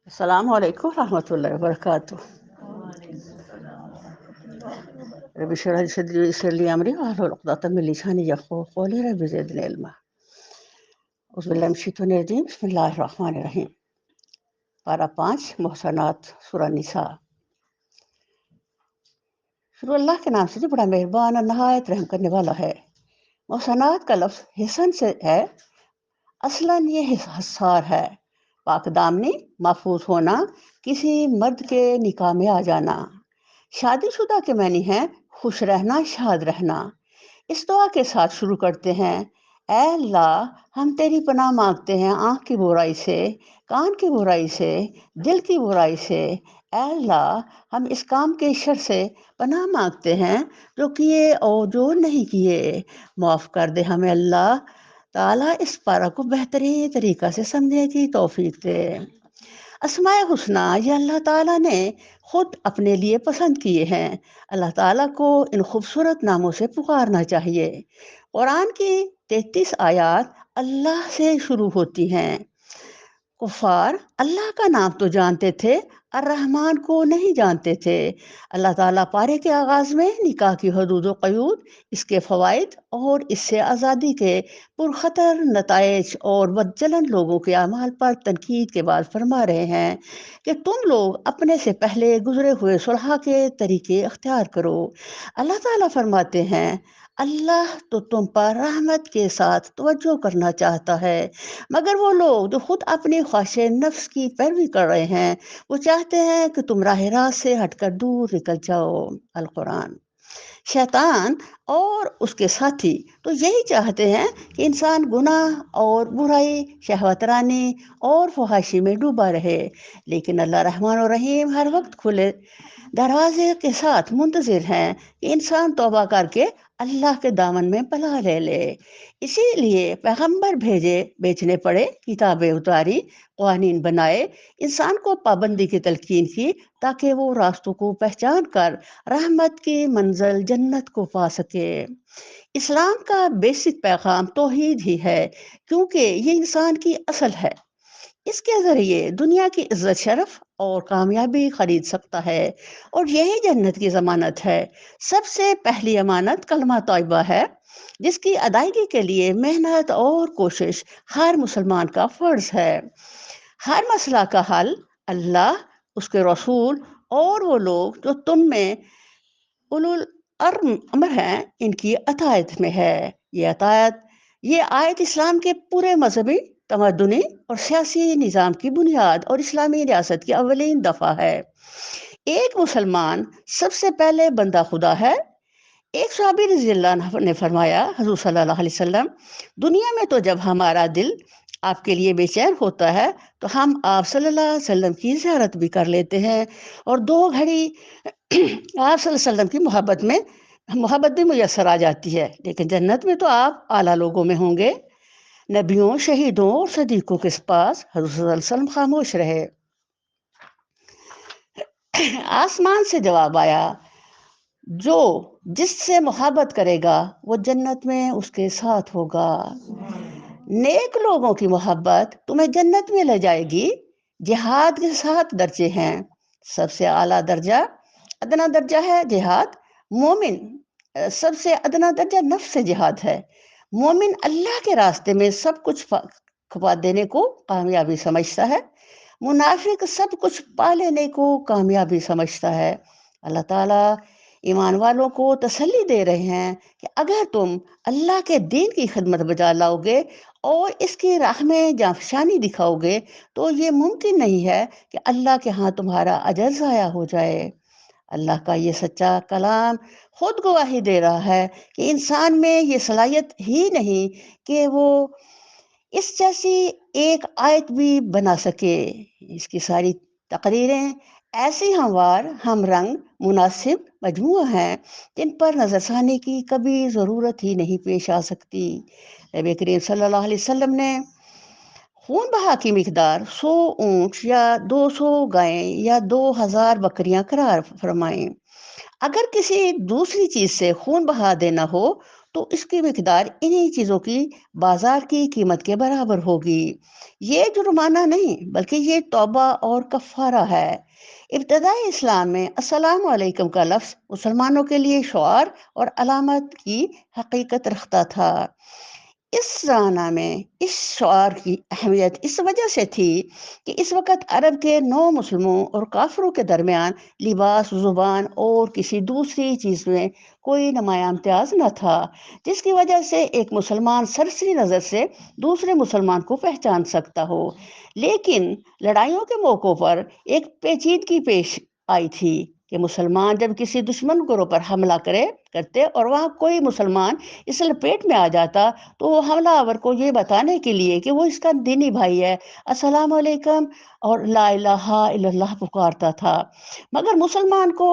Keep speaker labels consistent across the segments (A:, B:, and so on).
A: السلام علیکم ورحمۃ اللہ وبرکاتہ. رب اشرح لي صدري ويسر لي امري واحلل عقدة من لساني يفقهوا قولي. رب زدني علما. اعوذ باللہ من الشیطان الرجیم. بسم اللہ الرحمن الرحیم. پارہ 5 محسنات سورہ نساء. شروع اللہ کے نام سے جو بڑا مہربان اور نہایت رحم کرنے والا ہے. محسنات کا لفظ حسن سے ہے. اصلاً یہ حصار ہے، پاک دامنی، محفوظ ہونا، کسی مرد کے نکاح میں آ جانا. شادی شدہ کے معنی ہے خوش رہنا، شاد رہنا. اس دعا کے ساتھ شروع کرتے ہیں: اے اللہ، ہم تیری پناہ مانگتے ہیں آنکھ کی برائی سے، کان کی برائی سے، دل کی برائی سے. اے اللہ، ہم اس کام کے شر سے پناہ مانگتے ہیں جو کیے اور جو نہیں کیے. معاف کر دے ہمیں اللہ تعالیٰ. اس پارہ کو بہترین طریقہ سے سمجھنے کی توفیق دے. اسماء حسنیٰ یہ اللہ تعالیٰ نے خود اپنے لیے پسند کیے ہیں. اللہ تعالیٰ کو ان خوبصورت ناموں سے پکارنا چاہیے. قرآن کی 33 آیات اللہ سے شروع ہوتی ہیں. کفار اللہ کا نام تو جانتے تھے، الرحمن کو نہیں جانتے تھے. اللہ تعالیٰ پارے کے آغاز میں نکاح کی حدود و قیود، اس کے فوائد اور اس سے آزادی کے پرخطر نتائج اور بدچلن لوگوں کے اعمال پر تنقید کے بعد فرما رہے ہیں کہ تم لوگ اپنے سے پہلے گزرے ہوئے صلحاء کے طریقے اختیار کرو. اللہ تعالیٰ فرماتے ہیں: اللہ تو تم پر رحمت کے ساتھ توجہ کرنا چاہتا ہے، مگر وہ لوگ جو خود اپنی خواہش نفس کی پیروی کر رہے ہیں وہ چاہتے ہیں کہ تم راہ راست سے ہٹ کر دور نکل جاؤ. القرآن. شیطان اور اس کے ساتھی تو یہی چاہتے ہیں کہ انسان گناہ اور برائی، شہوت رانی اور فحاشی میں ڈوبا رہے. لیکن اللہ رحمان و رحیم ہر وقت کھلے دروازے کے ساتھ منتظر ہیں کہ انسان توبہ کر کے اللہ کے دامن میں پناہ لے لے. اسی لیے پیغمبر بھیجے، بیچنے پڑے، کتابیں اتاری، قوانین بنائے، انسان کو پابندی کی تلقین کی تاکہ وہ راستوں کو پہچان کر رحمت کی منزل جنت کو پا سکے. اسلام کا بیسک پیغام توحید ہی ہے، کیونکہ یہ انسان کی اصل ہے. اس کے ذریعے دنیا کی عزت، شرف اور کامیابی خرید سکتا ہے، اور یہی جنت کی ضمانت ہے. سب سے پہلی امانت کلمہ طیبہ ہے، جس کی ادائیگی کے لیے محنت اور کوشش ہر مسلمان کا فرض ہے. ہر مسئلہ کا حل اللہ، اس کے رسول اور وہ لوگ جو تم میں اولو الامر ہیں ان کی اطاعت میں ہے. یہ آیت اسلام کے پورے مذہبی، تمدنی اور سیاسی نظام کی بنیاد اور اسلامی ریاست کی اولین دفعہ ہے. ایک مسلمان سب سے پہلے بندہ خدا ہے. ایک صحابی رضی اللہ عنہ نے فرمایا: حضور صلی اللہ علیہ وسلم، دنیا میں تو جب ہمارا دل آپ کے لیے بے چین ہوتا ہے تو ہم آپ صلی اللہ علیہ وسلم کی زیارت بھی کر لیتے ہیں، اور 2 گھڑی آپ صلی اللہ علیہ وسلم کی محبت بھی میسر آ جاتی ہے. لیکن جنت میں تو آپ اعلیٰ لوگوں میں ہوں گے. نبیوں، شہیدوں اور صدیقوں کے پاس حضور صلی اللہ علیہ وسلم خاموش رہے. آسمان سے جواب آیا: جس سے محبت کرے گا وہ جنت میں اس کے ساتھ ہوگا. نیک لوگوں کی محبت تمہیں جنت میں لے جائے گی. جہاد کے 7 درجے ہیں. سب سے اعلیٰ درجہ، ادنا درجہ ہے جہاد. مومن سب سے ادنا درجہ نفس جہاد ہے. مومن اللہ کے راستے میں سب کچھ کھپا دینے کو کامیابی سمجھتا ہے. منافق سب کچھ پا لینے کو کامیابی سمجھتا ہے. اللہ تعالیٰ ایمان والوں کو تسلی دے رہے ہیں کہ اگر تم اللہ کے دین کی خدمت بجا لاؤ گے اور اس کی راہ میں جانفشانی دکھاؤ گے تو یہ ممکن نہیں ہے کہ اللہ کے ہاں تمہارا اجر ضائع ہو جائے. اللہ کا یہ سچا کلام خود گواہی دے رہا ہے کہ انسان میں یہ صلاحیت ہی نہیں کہ وہ اس جیسی ایک آیت بھی بنا سکے. اس کی ساری تقریریں ایسی ہموار، ہم رنگ، مناسب مجموعہ ہیں جن پر نظر ثانی کی کبھی ضرورت ہی نہیں پیش آ سکتی. نبی کریم صلی اللہ علیہ وسلم نے خون بہا کی مقدار 100 اونٹ یا 200 گائیں یا 2000 بکریاں قرار فرمائیں. اگر کسی دوسری چیز سے خون بہا دینا ہو تو اس کی مقدار انہی چیزوں کی بازار کی قیمت کے برابر ہوگی۔ یہ جرمانہ نہیں بلکہ یہ توبہ اور کفارہ ہے۔ ابتدائی اسلام میں السلام علیکم کا لفظ مسلمانوں کے لیے شعار اور علامت کی حقیقت رکھتا تھا۔ اس زمانہ میں اس شعار کی اہمیت اس وجہ سے تھی کہ اس وقت عرب کے نو مسلموں اور کافروں کے درمیان لباس، زبان اور کسی دوسری چیز میں کوئی نمایاں امتیاز نہ تھا، جس کی وجہ سے ایک مسلمان سرسری نظر سے دوسرے مسلمان کو پہچان سکتا ہو۔ لیکن لڑائیوں کے موقعوں پر ایک پیچیدگی پیش آئی تھی کہ مسلمان جب کسی دشمن گروہ پر حملہ کرتے اور وہاں کوئی مسلمان اس لپیٹ میں آ جاتا تو وہ حملہ آور کو یہ بتانے کے لیے کہ وہ اس کا دینی بھائی ہے السلام علیکم اور لا الہ الا اللہ پکارتا تھا، مگر مسلمان کو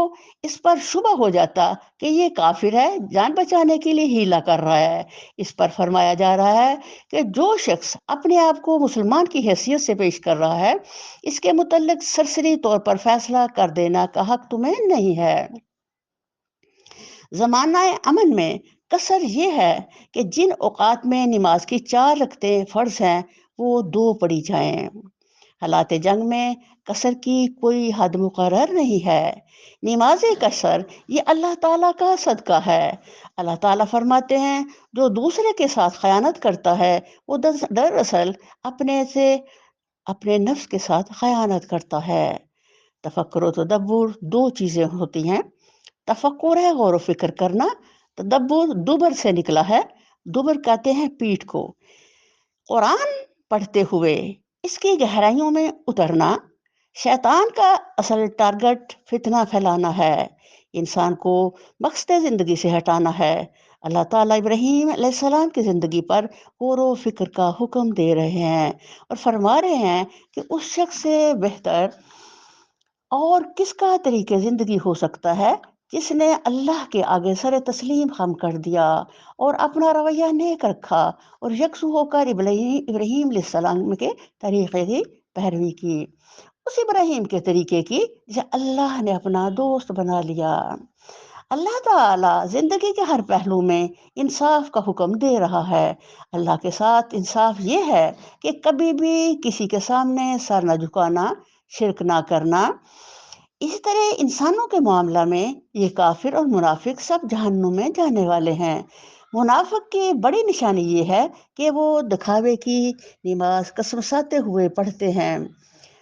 A: اس پر شبہ ہو جاتا کہ یہ کافر ہے، جان بچانے کے لیے ہیلا کر رہا ہے۔ اس پر فرمایا جا رہا ہے کہ جو شخص اپنے آپ کو مسلمان کی حیثیت سے پیش کر رہا ہے اس کے متعلق سرسری طور پر فیصلہ کر دینا کا حق تمہیں نہیں ہے۔ زمانہ امن میں کثر یہ ہے کہ جن اوقات میں نماز کی 4 رکعتیں فرض ہیں وہ 2 پڑھی جائیں۔ حالات جنگ میں قصر کی کوئی حد مقرر نہیں ہے۔ نماز قصر یہ اللہ تعالیٰ کا صدقہ ہے۔ اللہ تعالیٰ فرماتے ہیں جو دوسرے کے ساتھ خیانت کرتا ہے وہ دراصل اپنے نفس کے ساتھ خیانت کرتا ہے۔ تفکر و تدبر 2 چیزیں ہوتی ہیں۔ تفکر ہے غور و فکر کرنا، تدبر دبر سے نکلا ہے، دبر کہتے ہیں پیٹھ کو۔ قرآن پڑھتے ہوئے اس کی گہرائیوں میں اترنا۔ شیطان کا اصل ٹارگٹ فتنہ پھیلانا ہے، انسان کو مقصد زندگی سے ہٹانا ہے۔ اللہ تعالیٰ ابراہیم علیہ السلام کی زندگی پر غور و فکر کا حکم دے رہے ہیں اور فرما رہے ہیں کہ اس شخص سے بہتر اور کس کا طریقہ زندگی ہو سکتا ہے جس نے اللہ کے آگے سر تسلیم خم کر دیا اور اپنا رویہ نیک رکھا اور یکسو ہو کر ابراہیم علیہ السلام کے طریقے کی پیروی کی، اس ابراہیم کے طریقے کی جسے اللہ نے اپنا دوست بنا لیا۔ اللہ تعالیٰ زندگی کے ہر پہلو میں انصاف کا حکم دے رہا ہے۔ اللہ کے ساتھ انصاف یہ ہے کہ کبھی بھی کسی کے سامنے سر نہ جھکانا، شرک نہ کرنا۔ اسی طرح انسانوں کے معاملہ میں یہ کافر اور منافق سب جہنم میں جانے والے ہیں۔ منافق کی بڑی نشانی یہ ہے کہ وہ دکھاوے کی نماز کسمساتے ہوئے پڑھتے ہیں۔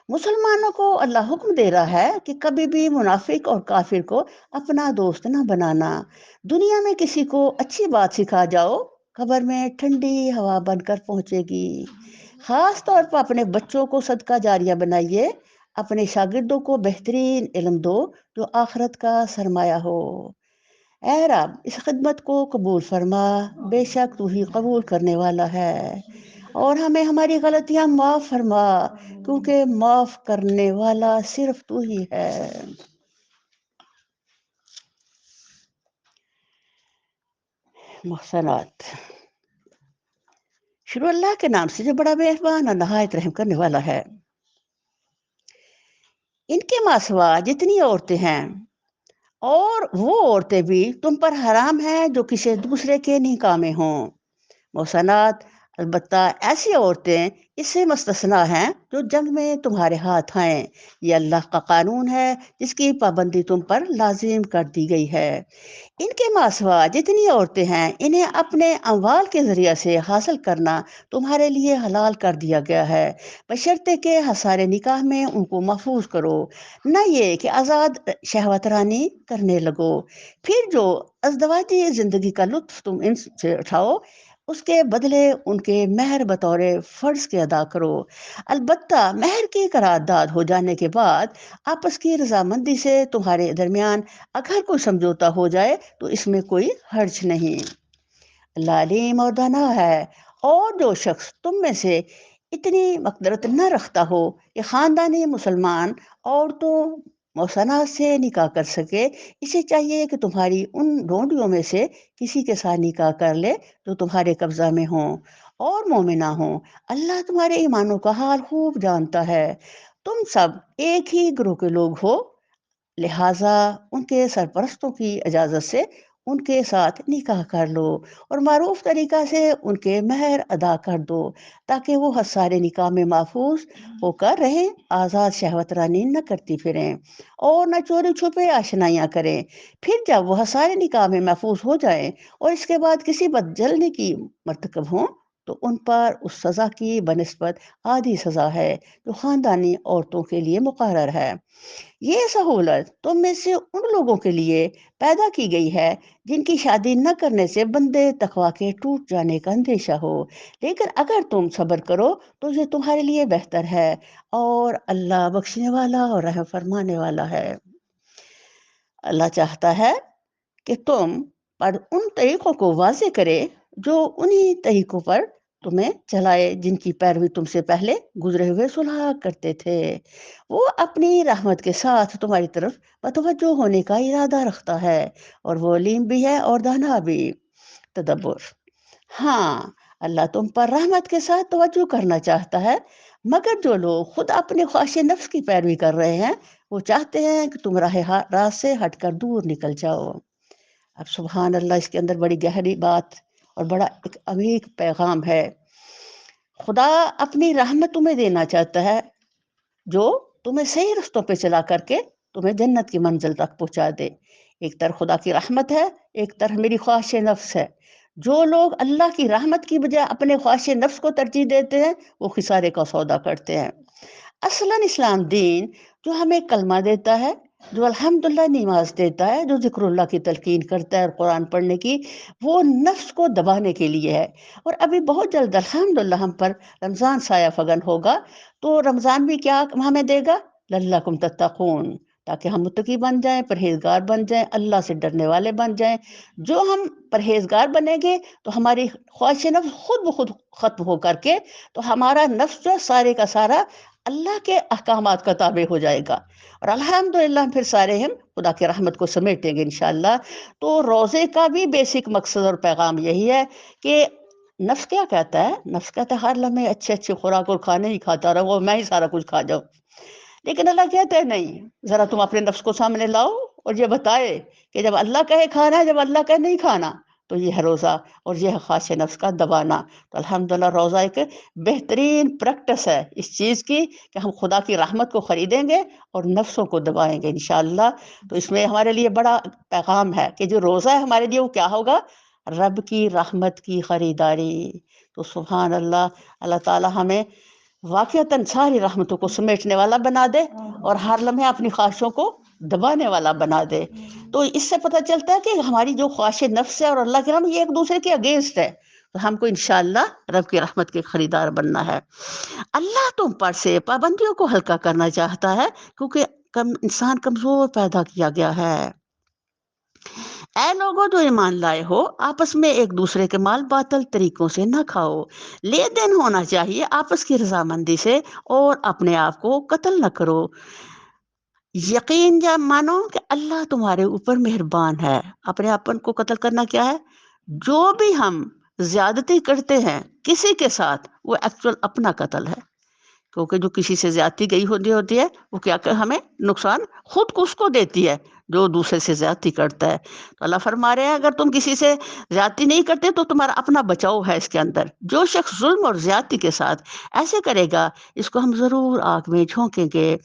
A: مسلمانوں کو اللہ حکم دے رہا ہے کہ کبھی بھی منافق اور کافر کو اپنا دوست نہ بنانا۔ دنیا میں کسی کو اچھی بات سکھا جاؤ، قبر میں ٹھنڈی ہوا بن کر پہنچے گی۔ خاص طور پر اپنے بچوں کو صدقہ جاریہ بنائیے، اپنے شاگردوں کو بہترین علم دو جو آخرت کا سرمایہ ہو۔ اے رب اس خدمت کو قبول فرما، بے شک تو ہی قبول کرنے والا ہے، اور ہمیں ہماری غلطیاں معاف فرما کیونکہ معاف کرنے والا صرف تو ہی ہے۔ محسنات۔ شروع اللہ کے نام سے جو بڑا مہربان اور نہایت رحم کرنے والا ہے۔ ان کے ماں سوا جتنی عورتیں ہیں اور وہ عورتیں بھی تم پر حرام ہیں جو کسی دوسرے کے نکاح میں ہوں۔ محسنات، البتہ ایسی عورتیں اس سے مستثنیٰ ہیں جو جنگ میں تمہارے ہاتھ آئیں۔ یہ اللہ کا قانون ہے جس کی پابندی تم پر لازم کر دی گئی ہے۔ ان کے ماں سوا جتنی عورتیں ہیں انہیں اپنے اموال کے ذریعہ سے حاصل کرنا تمہارے لیے حلال کر دیا گیا ہے، بشرطے کہ حصار نکاح میں ان کو محفوظ کرو، نہ یہ کہ آزاد شہوت رانی کرنے لگو۔ پھر جو ازدواجی زندگی کا لطف تم ان سے اٹھاؤ اس کے بدلے ان کے مہر بطور فرض کے ادا کرو، البتہ مہر کی قرارداد ہو جانے کے بعد آپس کی رضامندی سے تمہارے درمیان اگر کوئی سمجھوتا ہو جائے تو اس میں کوئی حرج نہیں۔ اللہ علیم اور دانا ہے۔ اور جو شخص تم میں سے اتنی مقدرت نہ رکھتا ہو کہ خاندانی مسلمان عورتوں محسنات سے نکاح کر سکے، اسے چاہیے کہ تمہاری ان ڈونڈیوں میں سے کسی کے ساتھ نکاح کر لے جو تمہارے قبضہ میں ہوں اور مومنہ ہوں۔ اللہ تمہارے ایمانوں کا حال خوب جانتا ہے۔ تم سب ایک ہی گروہ کے لوگ ہو، لہٰذا ان کے سرپرستوں کی اجازت سے ان کے ساتھ نکاح کر لو اور معروف طریقہ سے ان کے مہر ادا کر دو تاکہ وہ حصار نکاح میں محفوظ ہو کر رہیں، آزاد شہوت رانی نہ کرتی پھریں اور نہ چوری چھپے آشنائیاں کریں۔ پھر جب وہ حصار نکاح میں محفوظ ہو جائیں اور اس کے بعد کسی بدجلنے کی مرتکب ہوں تو ان پر اس سزا کی بنسبت آدھی سزا ہے جو خاندانی عورتوں کے لیے مقرر ہے۔ یہ سہولت تم میں سے ان لوگوں کے لیے پیدا کی گئی ہے جن کی شادی نہ کرنے سے بندے تقوی کے ٹوٹ جانے کا اندیشہ ہو، لیکن اگر تم صبر کرو تو یہ تمہارے لیے بہتر ہے، اور اللہ بخشنے والا اور رحم فرمانے والا ہے۔ اللہ چاہتا ہے کہ تم پر ان طریقوں کو واضح کرے جو انہی طریقوں پر تمہیں چلائے جن کی پیروی تم سے پہلے گزرے ہوئے صلح کرتے تھے۔ وہ اپنی رحمت کے ساتھ تمہاری طرف متوجہ ہونے کا ارادہ رکھتا ہے، اور وہ علیم بھی ہے اور دانا بھی۔ تدبر۔ ہاں، اللہ تم پر رحمت کے ساتھ توجہ کرنا چاہتا ہے، مگر جو لوگ خود اپنے خواہش نفس کی پیروی کر رہے ہیں وہ چاہتے ہیں کہ تم راہ سے ہٹ کر دور نکل جاؤ۔ اب سبحان اللہ، اس کے اندر بڑی گہری بات اور بڑا ایک عمیق پیغام ہے۔ خدا اپنی رحمت تمہیں دینا چاہتا ہے جو تمہیں صحیح رستوں پہ چلا کر کے تمہیں جنت کی منزل تک پہنچا دے۔ ایک طرف خدا کی رحمت ہے، ایک طرف میری خواہش نفس ہے۔ جو لوگ اللہ کی رحمت کی بجائے اپنے خواہش نفس کو ترجیح دیتے ہیں وہ خسارے کا سودا کرتے ہیں۔ اصلاً اسلام دین جو ہمیں کلمہ دیتا ہے، جو الحمدللہ نماز دیتا ہے، جو ذکر اللہ کی تلقین کرتا ہے اور قرآن پڑھنے کی، وہ نفس کو دبانے کے لیے ہے۔ اور ابھی بہت جلد الحمدللہ ہم پر رمضان سایہ فگن ہوگا، تو رمضان بھی کیا ہمیں دے گا؟ لعلکم تتقون، تاکہ ہم متقی بن جائیں، پرہیزگار بن جائیں، اللہ سے ڈرنے والے بن جائیں۔ جو ہم پرہیزگار بنیں گے تو ہماری خواہش نفس خود بخود ختم ہو کر کے تو ہمارا نفس جو سارے کا سارا اللہ کے احکامات کا تابع ہو جائے گا، اور الحمدللہ پھر سارے ہم خدا کی رحمت کو سمیٹیں گے انشاءاللہ۔ تو روزے کا بھی بیسک مقصد اور پیغام یہی ہے کہ نفس کیا کہتا ہے؟ نفس کہتا ہے ہر لمحے اچھے اچھے خوراک اور کھانے ہی کھاتا رہو، میں ہی سارا کچھ کھا جاؤں۔ لیکن اللہ کہتا ہے نہیں، ذرا تم اپنے نفس کو سامنے لاؤ اور یہ بتائے کہ جب اللہ کہے کھانا ہے، جب اللہ کہے نہیں کھانا، تو یہ ہے روزہ، اور یہ ہے خواہش نفس کا دبانا۔ تو الحمدللہ روزہ ایک بہترین پریکٹس ہے اس چیز کی کہ ہم خدا کی رحمت کو خریدیں گے اور نفسوں کو دبائیں گے انشاءاللہ۔ تو اس میں ہمارے لیے بڑا پیغام ہے کہ جو روزہ ہے ہمارے لیے وہ کیا ہوگا؟ رب کی رحمت کی خریداری۔ تو سبحان اللہ، اللہ تعالی ہمیں واقعتاً ساری رحمتوں کو سمیٹنے والا بنا دے اور ہر لمحے اپنی خواہشوں کو دبانے والا بنا دے۔ تو اس سے پتہ چلتا ہے کہ ہماری جو خواہش نفس ہے اور اللہ کی رحمت یہ ایک دوسرے کے اگینسٹ ہے، تو ہم کو انشاءاللہ رب کی رحمت کے خریدار بننا ہے۔ اللہ تم پر سے پابندیوں کو ہلکا کرنا چاہتا ہے کیونکہ انسان کمزور پیدا کیا گیا ہے۔ اے لوگوں جو ایمان لائے ہو، آپس میں ایک دوسرے کے مال باطل طریقوں سے نہ کھاؤ، لین دین ہونا چاہیے آپس کی رضامندی سے، اور اپنے آپ کو قتل نہ کرو۔ یقین یا مانو کہ اللہ تمہارے اوپر مہربان ہے۔ اپنے آپ کو قتل کرنا کیا ہے؟ جو بھی ہم زیادتی کرتے ہیں کسی کے ساتھ وہ ایکچول اپنا قتل ہے، کیونکہ جو کسی سے زیادتی گئی ہوتی ہے وہ کیا کہ ہمیں نقصان خود کو اس کو دیتی ہے جو دوسرے سے زیادتی کرتا ہے۔ تو اللہ فرما رہے ہیں اگر تم کسی سے زیادتی نہیں کرتے تو تمہارا اپنا بچاؤ ہے اس کے اندر۔ جو شخص ظلم اور زیادتی کے ساتھ ایسے کرے گا اس کو ہم ضرور آگ میں جھونکیں گے،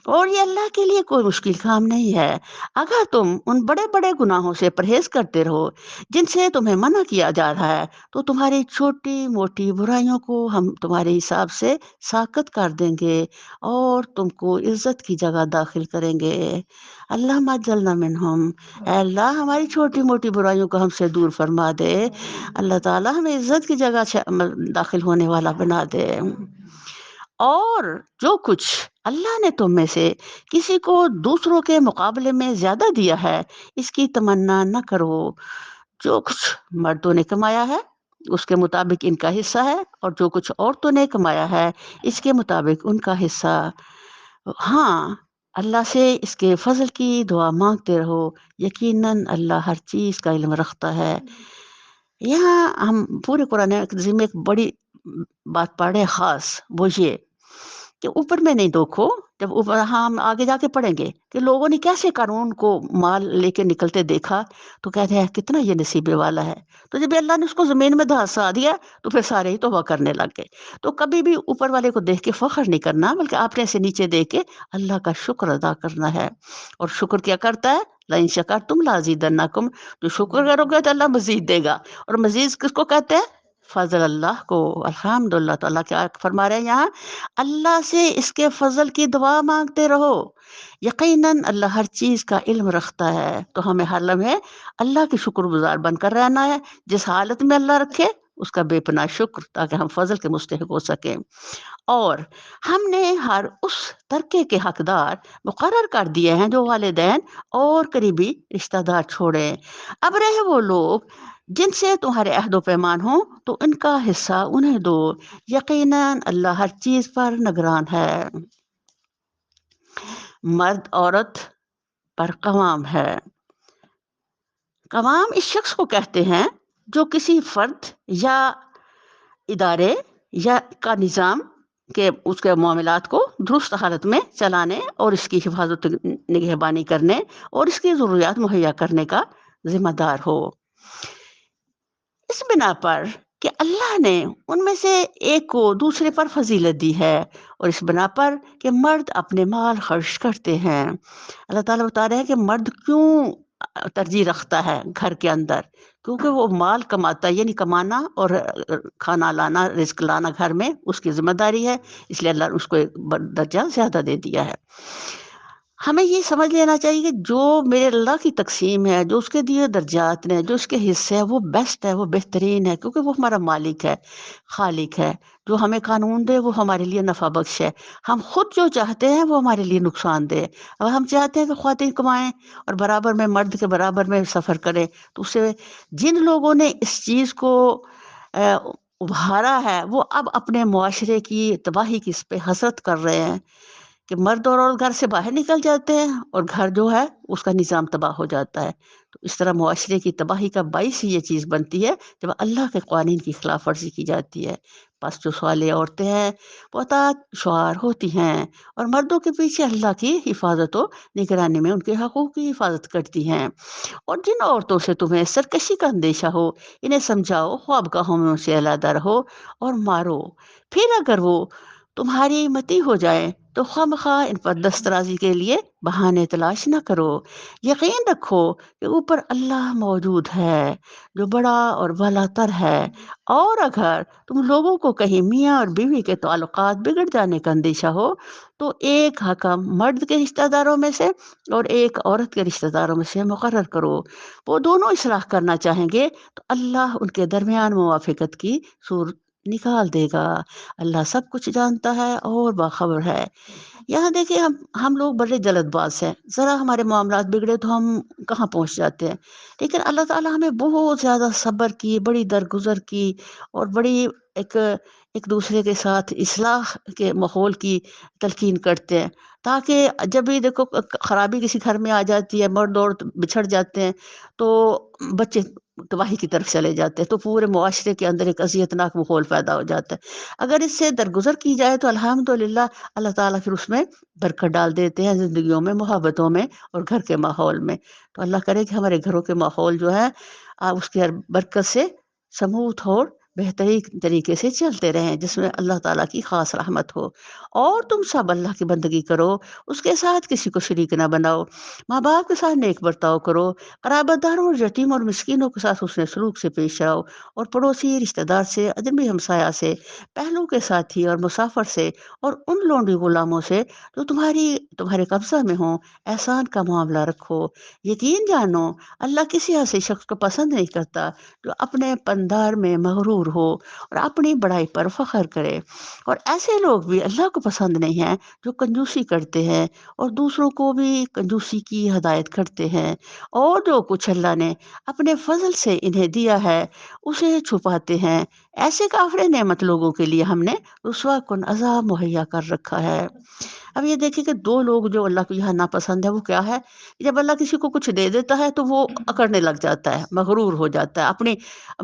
A: اور یہ اللہ کے لیے کوئی مشکل کام نہیں ہے۔ اگر تم ان بڑے بڑے گناہوں سے پرہیز کرتے رہو جن سے تمہیں منع کیا جا رہا ہے تو تمہاری چھوٹی موٹی برائیوں کو ہم تمہارے حساب سے ساکت کر دیں گے اور تم کو عزت کی جگہ داخل کریں گے۔ اللہ مجلنا منہم، اے اللہ ہماری چھوٹی موٹی برائیوں کو ہم سے دور فرما دے۔ اللہ تعالی ہمیں عزت کی جگہ داخل ہونے والا بنا دے۔ اور جو کچھ اللہ نے تم میں سے کسی کو دوسروں کے مقابلے میں زیادہ دیا ہے اس کی تمنا نہ کرو۔ جو کچھ مردوں نے کمایا ہے اس کے مطابق ان کا حصہ ہے، اور جو کچھ عورتوں نے کمایا ہے اس کے مطابق ان کا حصہ۔ ہاں، اللہ سے اس کے فضل کی دعا مانگتے رہو، یقیناً اللہ ہر چیز کا علم رکھتا ہے۔ یہاں ہم پورے قرآن عظیم میں ایک بڑی بات پڑھ رہے ہیں خاص، وہ یہ کہ اوپر میں نہیں دیکھو، جب اوپر ہم آگے جا کے پڑھیں گے کہ لوگوں نے کیسے قارون کو مال لے کے نکلتے دیکھا تو کہتے ہیں کتنا یہ نصیبے والا ہے، تو جب اللہ نے اس کو زمین میں دھانسا دیا تو پھر سارے ہی توبہ کرنے لگ گئے۔ تو کبھی بھی اوپر والے کو دیکھ کے فخر نہیں کرنا، بلکہ اپنے سے نیچے دیکھ کے اللہ کا شکر ادا کرنا ہے۔ اور شکر کیا کرتا ہے؟ لئن شکرتم لازیدنکم، جو شکر کرو گے تو اللہ مزید دے گا، اور مزید کس کو کہتے ہیں؟ فضل اللہ کو۔ الحمدللہ، تو اللہ کیا فرما رہے ہیں یہاں؟ اللہ سے اس کے فضل کی دعا مانگتے رہو، یقیناً اللہ ہر چیز کا علم رکھتا ہے، تو ہمیں ہر لمحے اللہ کے شکر گزار بن کر رہنا ہے، جس حالت میں اللہ رکھے اس کا بے پناہ شکر، تاکہ ہم فضل کے مستحق ہو سکیں۔ اور ہم نے ہر اس ترکے کے حقدار مقرر کر دیے ہیں جو والدین اور قریبی رشتہ دار چھوڑیں۔ اب رہے وہ لوگ جن سے تمہارے عہد و پیمان ہوں تو ان کا حصہ انہیں دو، یقیناً اللہ ہر چیز پر نگران ہے۔ مرد عورت پر قوام ہے۔ قوام اس شخص کو کہتے ہیں جو کسی فرد یا ادارے یا کا نظام کہ اس کے معاملات کو درست حالت میں چلانے اور اس کی حفاظت نگہبانی کرنے اور اس کی ضروریات مہیا کرنے کا ذمہ دار ہو۔ اس بنا پر کہ اللہ نے ان میں سے ایک کو دوسرے پر فضیلت دی ہے، اور اس بنا پر کہ مرد اپنے مال خرچ کرتے ہیں۔ اللہ تعالیٰ بتا رہے ہیں کہ مرد کیوں ترجیح رکھتا ہے گھر کے اندر، کیونکہ وہ مال کماتا ہے، یعنی کمانا اور کھانا لانا، رزق لانا گھر میں اس کی ذمہ داری ہے، اس لیے اللہ نے اس کو ایک درجہ زیادہ دے دیا ہے۔ ہمیں یہ سمجھ لینا چاہیے کہ جو میرے اللہ کی تقسیم ہے، جو اس کے دیے درجات نے، جو اس کے حصے ہیں، وہ بیسٹ ہے، وہ بہترین ہے، کیونکہ وہ ہمارا مالک ہے، خالق ہے، جو ہمیں قانون دے وہ ہمارے لیے نفع بخش ہے۔ ہم خود جو چاہتے ہیں وہ ہمارے لیے نقصان دہ۔ اب ہم چاہتے ہیں کہ خواتین کمائیں اور برابر میں مرد کے برابر میں سفر کریں، تو اس سے جن لوگوں نے اس چیز کو ابھارا ہے وہ اب اپنے معاشرے کی تباہی کی اس پہ حسرت کر رہے ہیں کہ مرد اور عورت گھر سے باہر نکل جاتے ہیں اور گھر جو ہے اس کا نظام تباہ ہو جاتا ہے۔ تو اس طرح معاشرے کی تباہی کا باعث ہی یہ چیز بنتی ہے جب اللہ کے قوانین کی خلاف ورزی کی جاتی ہے۔ بس جو صالح عورتیں ہیں وہ اطاعت شعار ہوتی ہیں اور مردوں کے پیچھے اللہ کی حفاظت و نگرانی میں ان کے حقوق کی حفاظت کرتی ہیں۔ اور جن عورتوں سے تمہیں سرکشی کا اندیشہ ہو انہیں سمجھاؤ، خوابگاہوں میں ان سے علیحدہ رہو اور مارو، پھر اگر وہ تمہاری متی ہو جائے تو خواہ ان پر دسترازی کے لیے بہانے تلاش نہ کرو۔ یقین رکھو کہ اوپر اللہ موجود ہے جو بڑا اور بالا تر ہے، اور اگر تم لوگوں کو کہیں میاں اور بیوی کے تعلقات بگڑ جانے کا اندیشہ ہو تو ایک حکم مرد کے رشتہ داروں میں سے اور ایک عورت کے رشتہ داروں میں سے مقرر کرو، وہ دونوں اصلاح کرنا چاہیں گے تو اللہ ان کے درمیان موافقت کی صورت نکال دے گا۔ اللہ سب کچھ جانتا ہے اور باخبر ہے۔ یہاں دیکھیں ہم لوگ بڑے جلد باز ہیں، ذرا ہمارے معاملات بگڑے تو ہم کہاں پہنچ جاتے ہیں، لیکن اللہ تعالیٰ ہمیں بہت زیادہ صبر کی، بڑی درگزر کی اور بڑی ایک ایک دوسرے کے ساتھ اصلاح کے ماحول کی تلقین کرتے ہیں، تاکہ جب بھی دیکھو خرابی کسی گھر میں آ جاتی ہے، مرد عورت بچھڑ جاتے ہیں تو بچے تباہی کی طرف چلے جاتے ہیں، تو پورے معاشرے کے اندر ایک اذیت ناک ماحول پیدا ہو جاتا ہے۔ اگر اس سے درگزر کی جائے تو الحمدللہ اللہ تعالیٰ پھر اس میں برکت ڈال دیتے ہیں زندگیوں میں، محبتوں میں اور گھر کے ماحول میں۔ تو اللہ کرے کہ ہمارے گھروں کے ماحول جو ہے اس کی برکت سے سموتھ اور بہترین طریقے سے چلتے رہیں، جس میں اللہ تعالیٰ کی خاص رحمت ہو۔ اور تم سب اللہ کی بندگی کرو، اس کے ساتھ کسی کو شریک نہ بناؤ، ماں باپ کے ساتھ نیک برتاؤ کرو، قرابت داروں اور یتیم اور مسکینوں کے ساتھ حسن سلوک سے پیش آؤ، اور پڑوسی رشتہ دار سے، اجنبی ہمسایہ سے، پہلو کے ساتھی اور مسافر سے، اور ان لونڈی غلاموں سے جو تمہارے قبضہ میں ہوں احسان کا معاملہ رکھو۔ یقین جانو اللہ کسی ایسے شخص کو پسند نہیں کرتا جو اپنے پندار میں مغرور ہو اور اپنی بڑائی پر فخر کرے، اور ایسے لوگ بھی اللہ کو پسند نہیں ہیں جو کنجوسی کرتے ہیں اور دوسروں کو بھی کنجوسی کی ہدایت کرتے ہیں، اور جو کچھ اللہ نے اپنے فضل سے انہیں دیا ہے اسے چھپاتے ہیں۔ ایسے کافر نعمت لوگوں کے لیے ہم نے رسوا کن عذاب مہیا کر رکھا ہے۔ اب یہ دیکھیں کہ دو لوگ جو اللہ کو یہاں ناپسند ہے وہ کیا ہے؟ جب اللہ کسی کو کچھ دے دیتا ہے تو وہ اکڑنے لگ جاتا ہے، مغرور ہو جاتا ہے، اپنی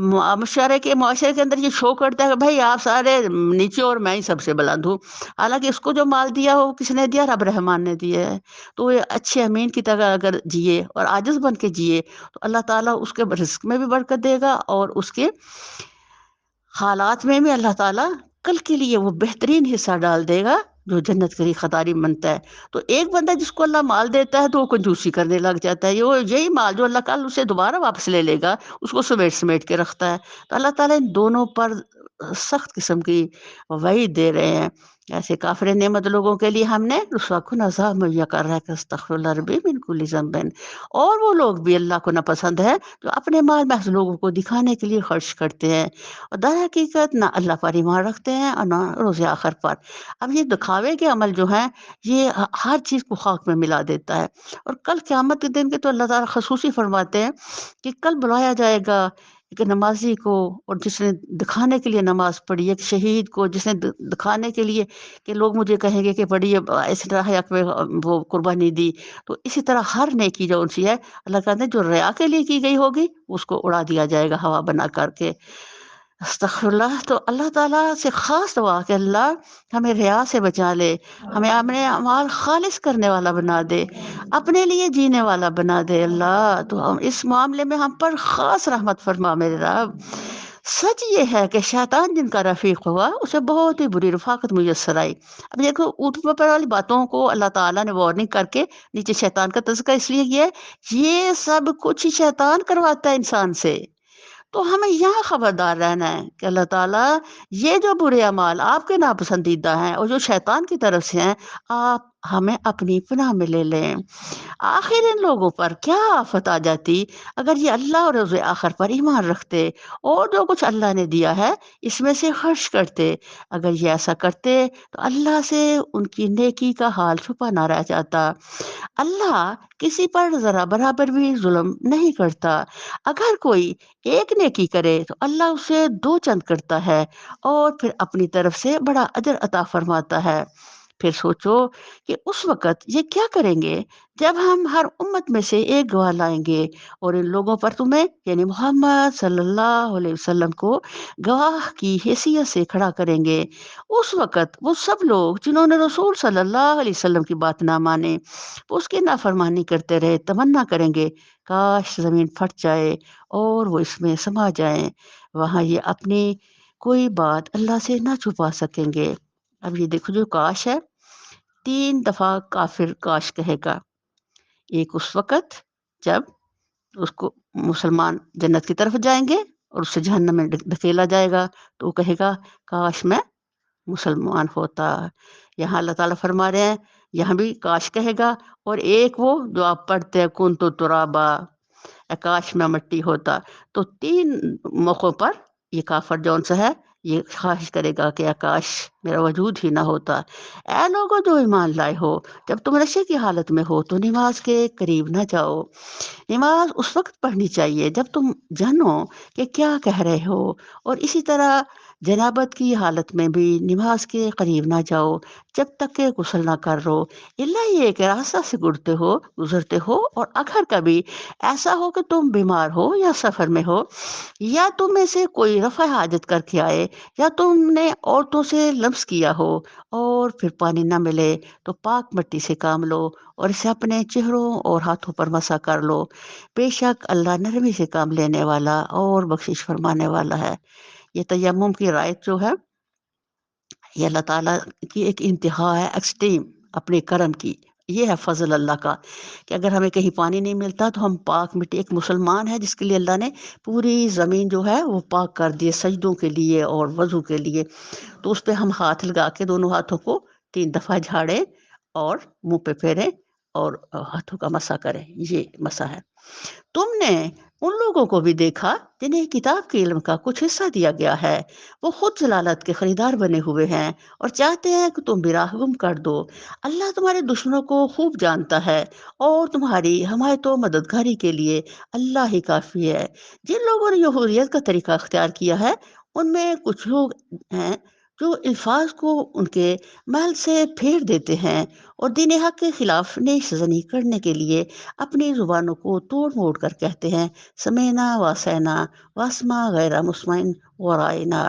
A: معاشرے کے اندر یہ شو کرتا ہے کہ بھائی آپ سارے نیچے اور میں ہی سب سے بلند ہوں، حالانکہ اس کو جو مال دیا ہو کس نے دیا؟ رب رحمان نے دیا ہے۔ تو یہ اچھے امین کی طرح اگر جیے اور عاجز بن کے جیے تو اللہ تعالیٰ اس کے رزق میں بھی برکت دے گا، اور اس کے حالات میں بھی اللہ تعالیٰ کل کے لیے وہ بہترین حصہ ڈال دے گا جو جنت کے لیے خطاری بنتا ہے۔ تو ایک بندہ جس کو اللہ مال دیتا ہے تو وہ کنجوسی کرنے لگ جاتا ہے، یہی مال جو اللہ کل اسے دوبارہ واپس لے لے گا اس کو سمیٹ سمیٹ کے رکھتا ہے۔ تو اللہ تعالیٰ ان دونوں پر سخت قسم کی وعید دے رہے ہیں۔ ایسے کافر نعمت لوگوں کے لیے ہم نے رسوا کن عذاب مہیا کر رہا ہے کہ استغفر اللہ ربی من کل ذنب۔ اور وہ لوگ بھی اللہ کو ناپسند ہے جو اپنے مال محض لوگوں کو دکھانے کے لیے خرچ کرتے ہیں، اور در حقیقت نہ اللہ پر ایمان رکھتے ہیں اور نہ روز آخر پر۔ اب یہ دکھاوے کے عمل جو ہیں یہ ہر چیز کو خاک میں ملا دیتا ہے، اور کل قیامت کے دن کے تو اللہ تعالیٰ خصوصی فرماتے ہیں کہ کل بلایا جائے گا ایک نمازی کو، اور جس نے دکھانے کے لیے نماز پڑھی، ایک شہید کو جس نے دکھانے کے لیے کہ لوگ مجھے کہیں گے کہ پڑھی اس طرح حق میں وہ قربانی دی۔ تو اسی طرح ہر نیکی جو ان سی ہے اللہ کہتے ہیں جو ریا کے لیے کی گئی ہوگی اس کو اڑا دیا جائے گا ہوا بنا کر کے۔ استغفر اللہ۔ تو اللہ تعالیٰ سے خاص دعا کہ اللہ ہمیں ریا سے بچا لے، ہمیں اپنے اعمال خالص کرنے والا بنا دے، اپنے لیے جینے والا بنا دے اللہ۔ تو ہم اس معاملے میں ہم پر خاص رحمت فرما میرے رب۔ سچ یہ ہے کہ شیطان جن کا رفیق ہوا اسے بہت ہی بری رفاقت میسر آئی۔ اب دیکھو اوپر پر والی باتوں کو اللہ تعالیٰ نے وارننگ کر کے نیچے شیطان کا تذکرہ اس لیے کیا ہے، یہ سب کچھ ہی شیطان کرواتا ہے انسان سے۔ تو ہمیں یہاں خبردار رہنا ہے کہ اللہ تعالیٰ یہ جو برے اعمال آپ کے ناپسندیدہ ہیں اور جو شیطان کی طرف سے ہیں، آپ ہمیں اپنی پناہ میں لے لیں۔ آخر ان لوگوں پر کیا آفت آ جاتی اگر یہ اللہ اور روز آخر پر ایمان رکھتے اور جو کچھ اللہ نے دیا ہے اس میں سے خرچ کرتے۔ اگر یہ ایسا کرتے تو اللہ سے ان کی نیکی کا حال چھپا نہ رہ جاتا۔ اللہ کسی پر ذرا برابر بھی ظلم نہیں کرتا۔ اگر کوئی ایک نیکی کرے تو اللہ اسے دو چند کرتا ہے اور پھر اپنی طرف سے بڑا اجر عطا فرماتا ہے۔ پھر سوچو کہ اس وقت یہ کیا کریں گے جب ہم ہر امت میں سے ایک گواہ لائیں گے اور ان لوگوں پر تمہیں یعنی محمد صلی اللہ علیہ وسلم کو گواہ کی حیثیت سے کھڑا کریں گے۔ اس وقت وہ سب لوگ جنہوں نے رسول صلی اللہ علیہ وسلم کی بات نہ مانے، وہ اس کی نافرمانی کرتے رہے، تمنا کریں گے کاش زمین پھٹ جائے اور وہ اس میں سما جائیں، وہاں یہ اپنی کوئی بات اللہ سے نہ چھپا سکیں گے۔ اب یہ دیکھو جو کاش ہے، 3 دفعہ کافر کاش کہے گا۔ ایک اس وقت جب اس کو مسلمان جنت کی طرف جائیں گے اور اس سے جہنم میں دھکیلا جائے گا تو وہ کہے گا کاش میں مسلمان ہوتا۔ یہاں اللہ تعالیٰ فرما رہے ہیں یہاں بھی کاش کہے گا، اور ایک وہ جو آپ پڑھتے ہیں کن تو ترابا، کاش میں مٹی ہوتا۔ تو 3 موقعوں پر یہ کافر جون سا ہے یہ خواہش کرے گا کہ کاش میرا وجود ہی نہ ہوتا۔ اے لوگوں جو ایمان لائے ہو، جب تم نشے کی حالت میں ہو تو نماز کے قریب نہ جاؤ۔ نماز اس وقت پڑھنی چاہیے جب تم جانو کہ کیا کہہ رہے ہو، اور اسی طرح جنابت کی حالت میں بھی نماز کے قریب نہ جاؤ جب تک کہ غسل نہ کر لو، اللہ یہ کہ راستہ سے گزرتے ہو، اور اگر کبھی ایسا ہو کہ تم بیمار ہو یا سفر میں ہو، یا تم میں سے کوئی رفع حاجت کر کے آئے، یا تم نے عورتوں سے لمس کیا ہو اور پھر پانی نہ ملے تو پاک مٹی سے کام لو اور اسے اپنے چہروں اور ہاتھوں پر مسح کر لو، بے شک اللہ نرمی سے کام لینے والا اور بخشش فرمانے والا ہے۔ یہ تیمم کی رائت جو ہے یہ اللہ تعالیٰ کی ایک انتہا ہے ایکسٹریم اپنے کرم کی، یہ ہے فضل اللہ کا کہ اگر ہمیں کہیں پانی نہیں ملتا تو ہم پاک مٹی، ایک مسلمان ہے جس کے لیے اللہ نے پوری زمین جو ہے وہ پاک کر دی سجدوں کے لیے اور وضو کے لیے، تو اس پہ ہم ہاتھ لگا کے دونوں ہاتھوں کو 3 دفعہ جھاڑیں اور منہ پہ پھیریں اور ہاتھوں کا مسح کریں، یہ مسح ہے۔ تم نے ان لوگوں کو بھی دیکھا جنہیں کتاب کے علم کا کچھ حصہ دیا گیا ہے، وہ خود ضلالت کے خریدار بنے ہوئے ہیں اور چاہتے ہیں کہ تم بھی راہ گم کر دو۔ اللہ تمہارے دشمنوں کو خوب جانتا ہے اور تمہاری حمایت و مددگاری کے لیے اللہ ہی کافی ہے۔ جن لوگوں نے یہودیت کا طریقہ اختیار کیا ہے ان میں کچھ لوگ ہیں جو الفاظ کو ان کے محل سے پھیر دیتے ہیں اور دین حق کے خلاف نیش زنی کرنے کے لیے اپنی زبانوں کو توڑ موڑ کر کہتے ہیں سمینا واسینا واسما غیر مسمعن ورائنا۔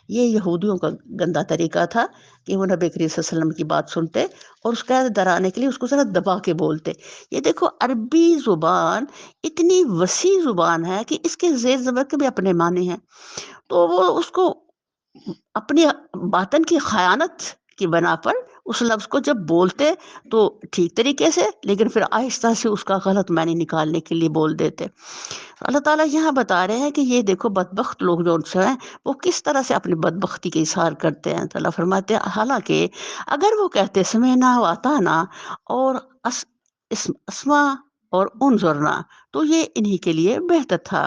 A: یہ یہودیوں کا گندا طریقہ تھا کہ وہ نبی کریم صلی اللہ علیہ وسلم کی بات سنتے اور اس کا ڈرانے کے لیے اس کو ذرا دبا کے بولتے۔ یہ دیکھو عربی زبان اتنی وسیع زبان ہے کہ اس کے زیر زبر کے بھی اپنے معنی ہیں، تو وہ اس کو اپنی باطن کی خیانت کی بنا پر اس لفظ کو جب بولتے تو ٹھیک طریقے سے، لیکن پھر آہستہ سے اس کا غلط معنی نکالنے کے لیے بول دیتے۔ اللہ تعالیٰ یہاں بتا رہے ہیں کہ یہ دیکھو بدبخت لوگ جو ان سے ہیں وہ کس طرح سے اپنی بدبختی کے اظہار کرتے ہیں۔ تو اللہ فرماتے ہیں حالانکہ اگر وہ کہتے سمینا و اطعنا اور اسما اور انظرنا تو یہ انہی کے لیے بہتر تھا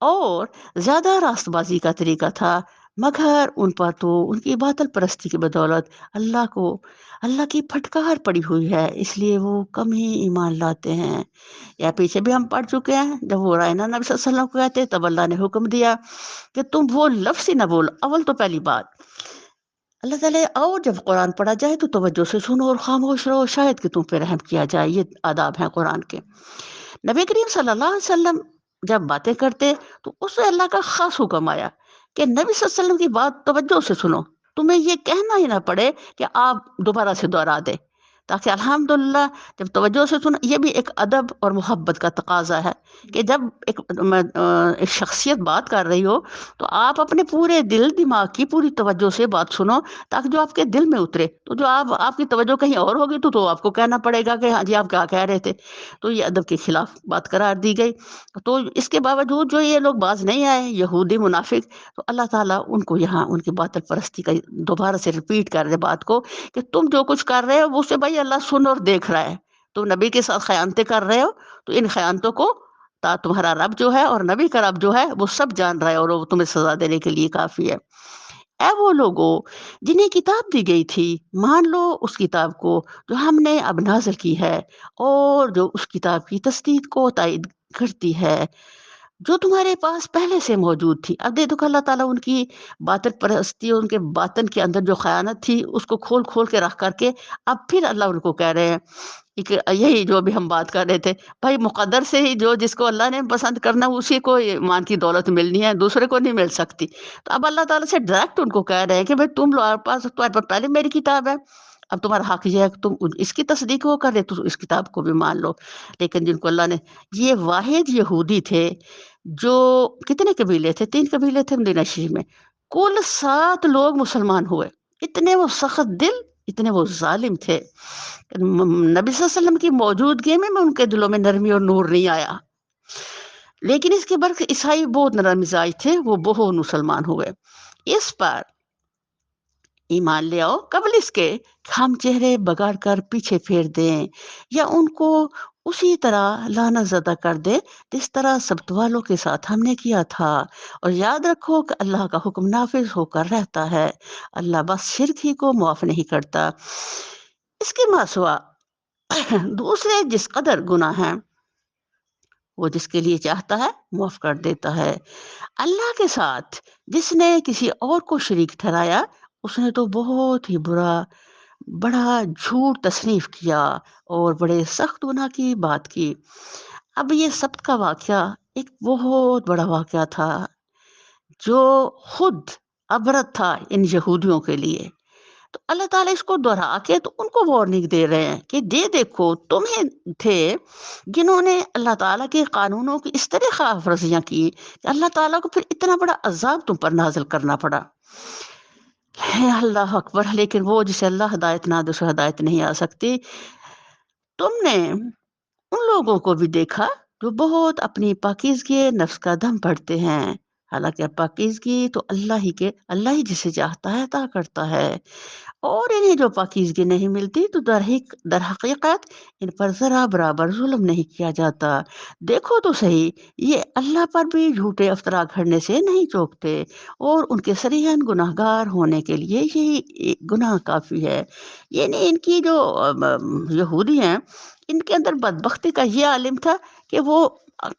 A: اور زیادہ راست بازی کا طریقہ تھا، مگر ان پر تو ان کی باطل پرستی کی بدولت اللہ کی پھٹکار پڑی ہوئی ہے، اس لیے وہ کم ہی ایمان لاتے ہیں۔ یا پیچھے بھی ہم پڑھ چکے ہیں، جب وہ رائنا نبی صلی اللہ علیہ وسلم کو کہتے تب اللہ نے حکم دیا کہ تم وہ لفظ ہی نہ بولو۔ اول تو پہلی بات اللہ تعالیٰ اور جب قرآن پڑھا جائے تو توجہ سے سنو اور خاموش رہو، شاید کہ تم پہ رحم کیا جائے۔ یہ آداب ہیں قرآن کے۔ نبی کریم صلی اللہ علیہ وسلم جب باتیں کرتے تو اس سے اللہ کا خاص حکم آیا کہ نبی صلی اللہ علیہ وسلم کی بات توجہ سے سنو، تمہیں یہ کہنا ہی نہ پڑے کہ آپ دوبارہ سے دہرا دیں، تاکہ الحمدللہ جب توجہ سے سنو۔ یہ بھی ایک ادب اور محبت کا تقاضا ہے کہ جب ایک شخصیت بات کر رہی ہو تو آپ اپنے پورے دل دماغ کی پوری توجہ سے بات سنو، تاکہ جو آپ کے دل میں اترے۔ تو جو آپ کی توجہ کہیں اور ہوگی تو آپ کو کہنا پڑے گا کہ ہاں جی آپ کیا کہہ رہے تھے، تو یہ ادب کے خلاف بات قرار دی گئی۔ تو اس کے باوجود جو یہ لوگ باز نہیں آئے یہودی منافق، تو اللہ تعالیٰ ان کو یہاں ان کی باطل پرستی کا دوبارہ سے ریپیٹ کر رہے بات کو کہ تم جو کچھ کر رہے ہو اسے بھائی اللہ سن اور دیکھ رہا ہے۔ تم نبی کے ساتھ خیانتیں کر رہے ہو تو ان خیانتوں کو تمہارا رب جو ہے اور نبی کا رب جو ہے وہ سب جان رہا ہے اور وہ تمہیں سزا دینے کے لیے کافی ہے۔ اے وہ لوگوں جنہیں کتاب دی گئی تھی، مان لو اس کتاب کو جو ہم نے اب نازل کی ہے اور جو اس کتاب کی تصدیق کو تائید کرتی ہے جو تمہارے پاس پہلے سے موجود تھی۔ اب دیکھو اللہ تعالیٰ ان کی باطن پرستی اور ان کے باطن کے اندر جو خیانت تھی اس کو کھول کھول کے رکھ کر کے اب پھر اللہ ان کو کہہ رہے ہیں کہ یہی جو بھی ہم بات کر رہے تھے، بھائی مقدر سے ہی جو جس کو اللہ نے پسند کرنا اسی کو ایمان کی دولت ملنی ہے، دوسرے کو نہیں مل سکتی۔ تو اب اللہ تعالیٰ سے ڈائریکٹ ان کو کہہ رہے ہیں کہ بھائی تمہارے پاس پہلے میری کتاب ہے، اب تمہارا حق یہ ہے کہ تم اس کی تصدیق وہ کر رہے تو اس کتاب کو بھی مان لو۔ لیکن جن کو اللہ نے، یہ واحد یہودی تھے جو کتنے قبیلے تھے، 3 قبیلے تھے مدینہ شریف میں، کل 7 لوگ مسلمان ہوئے۔ اتنے وہ سخت دل، اتنے وہ ظالم تھے۔ نبی صلی اللہ علیہ وسلم کی موجودگی میں ان کے دلوں میں نرمی اور نور نہیں آیا، لیکن اس کے برعکس عیسائی بہت نرم مزاج تھے، وہ بہت مسلمان ہوئے۔ اس پر ایمان لے آؤ قبل اس کے ہم چہرے بگاڑ کر پیچھے پھیر دیں یا ان کو اسی طرح لعنت زدہ کر دے جس طرح سبت والوں کے ساتھ ہم نے کیا تھا، اور یاد رکھو کہ اللہ کا حکم نافذ ہو کر رہتا ہے، اللہ بس شرک ہی کو معاف نہیں کرتا۔ اس کے ماسوا دوسرے جس قدر گناہ ہیں وہ جس کے لیے چاہتا ہے معاف کر دیتا ہے۔ اللہ کے ساتھ جس نے کسی اور کو شریک ٹھہرایا اس نے تو بہت ہی بڑا جھوٹ تصنیف کیا اور بڑے سخت گناہ کی بات کی۔ اب یہ سبت کا واقعہ ایک بہت بڑا واقعہ تھا جو خود عبرت تھا ان یہودیوں کے لیے۔ تو اللہ تعالیٰ اس کو دہرا کے تو ان کو وارننگ دے رہے ہیں کہ دیکھو تمہیں تھے جنہوں نے اللہ تعالیٰ کے قانونوں کی اس طرح خلاف ورزیاں کی کہ اللہ تعالیٰ کو پھر اتنا بڑا عذاب تم پر نازل کرنا پڑا۔ ہے اللہ اکبر۔ لیکن وہ جسے اللہ ہدایت نہ دے اسے ہدایت نہیں آ سکتی۔ تم نے ان لوگوں کو بھی دیکھا جو بہت اپنی پاکیزگی نفس کا دم بڑھتے ہیں، حالانکہ پاکیزگی تو اللہ ہی جسے چاہتا ہے عطا کرتا ہے، اور انہیں جو پاکیزگی نہیں ملتی تو در حقیقت ان پر ذرا برابر ظلم نہیں کیا جاتا۔ دیکھو تو صحیح، یہ اللہ پر بھی جھوٹے افطرا گھڑنے سے نہیں چوکتے اور ان کے صریحاً گناہ گار ہونے کے لیے یہی گناہ کافی ہے۔ یعنی ان کی جو یہودی ہیں ان کے اندر بدبختی کا یہ عالم تھا کہ وہ